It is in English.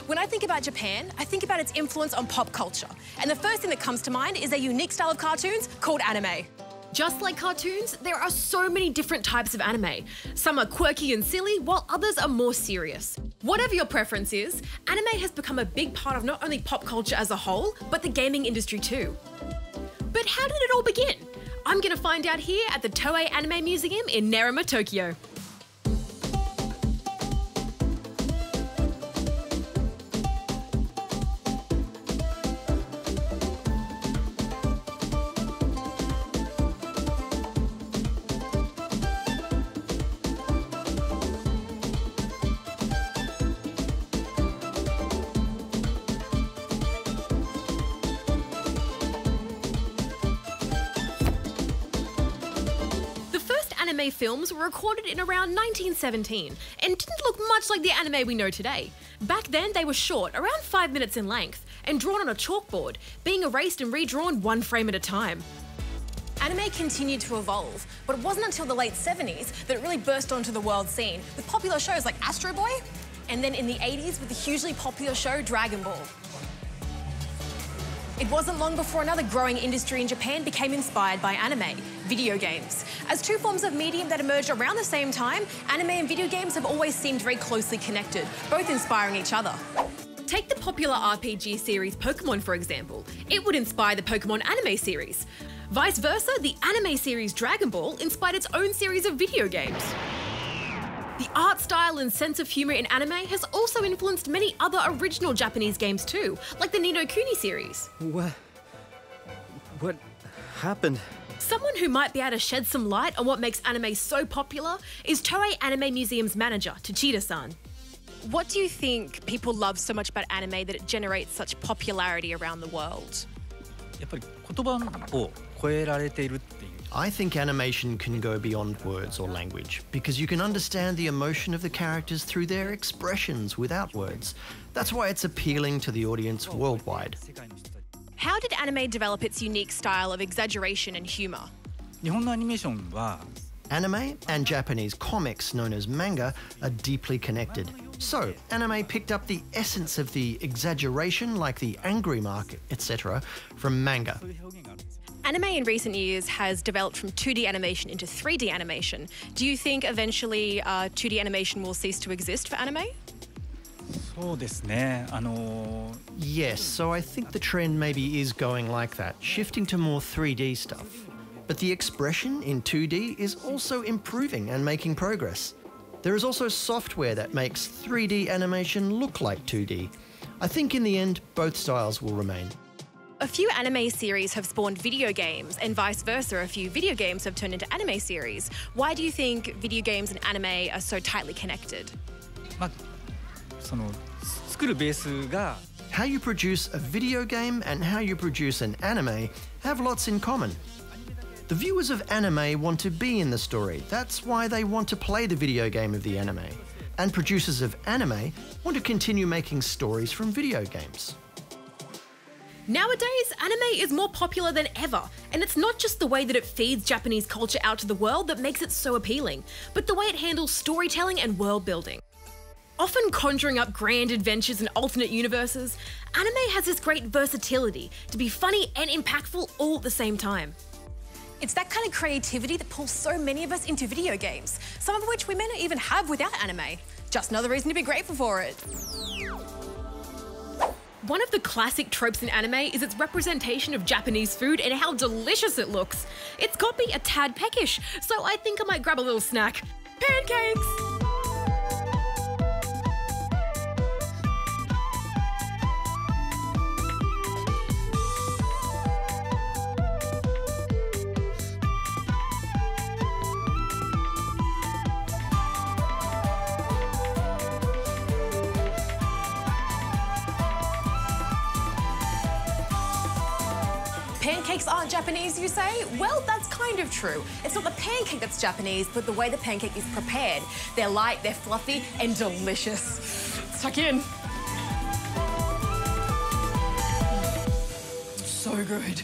When I think about Japan, I think about its influence on pop culture. And the first thing that comes to mind is a unique style of cartoons called anime. Just like cartoons, there are so many different types of anime. Some are quirky and silly, while others are more serious. Whatever your preference is, anime has become a big part of not only pop culture as a whole, but the gaming industry too. But how did it all begin? I'm gonna find out here at the Toei Anime Museum in Nerima, Tokyo. Anime films were recorded in around 1917 and didn't look much like the anime we know today. Back then they were short, around 5 minutes in length, and drawn on a chalkboard, being erased and redrawn one frame at a time. Anime continued to evolve, but it wasn't until the late 70s that it really burst onto the world scene, with popular shows like Astro Boy, and then in the 80s with the hugely popular show Dragon Ball. It wasn't long before another growing industry in Japan became inspired by anime, video games. As two forms of medium that emerged around the same time, anime and video games have always seemed very closely connected, both inspiring each other. Take the popular RPG series Pokemon, for example. It would inspire the Pokemon anime series. Vice versa, the anime series Dragon Ball inspired its own series of video games. The art style and sense of humour in anime has also influenced many other original Japanese games too, like the Ni no Kuni series. What happened? Someone who might be able to shed some light on what makes anime so popular is Toei Anime Museum's manager, Tachida-san. What do you think people love so much about anime that it generates such popularity around the world? I think animation can go beyond words or language because you can understand the emotion of the characters through their expressions without words. That's why it's appealing to the audience worldwide. How did anime develop its unique style of exaggeration and humour? Anime and Japanese comics, known as manga, are deeply connected. So, anime picked up the essence of the exaggeration, like the angry mark, etc., from manga. Anime in recent years has developed from 2D animation into 3D animation. Do you think eventually 2D animation will cease to exist for anime? Yes, so I think the trend maybe is going like that, shifting to more 3D stuff. But the expression in 2D is also improving and making progress. There is also software that makes 3D animation look like 2D. I think in the end, both styles will remain. A few anime series have spawned video games, and vice versa, a few video games have turned into anime series. Why do you think video games and anime are so tightly connected? How you produce a video game and how you produce an anime have lots in common. The viewers of anime want to be in the story. That's why they want to play the video game of the anime. And producers of anime want to continue making stories from video games. Nowadays, anime is more popular than ever, and it's not just the way that it feeds Japanese culture out to the world that makes it so appealing, but the way it handles storytelling and world building. Often conjuring up grand adventures and alternate universes, anime has this great versatility to be funny and impactful all at the same time. It's that kind of creativity that pulls so many of us into video games, some of which we may not even have without anime. Just another reason to be grateful for it. One of the classic tropes in anime is its representation of Japanese food and how delicious it looks. It's got me a tad peckish, so I think I might grab a little snack. Pancakes! Pancakes aren't Japanese, you say? Well, that's kind of true. It's not the pancake that's Japanese, but the way the pancake is prepared. They're light, they're fluffy, and delicious. Suck in. So good.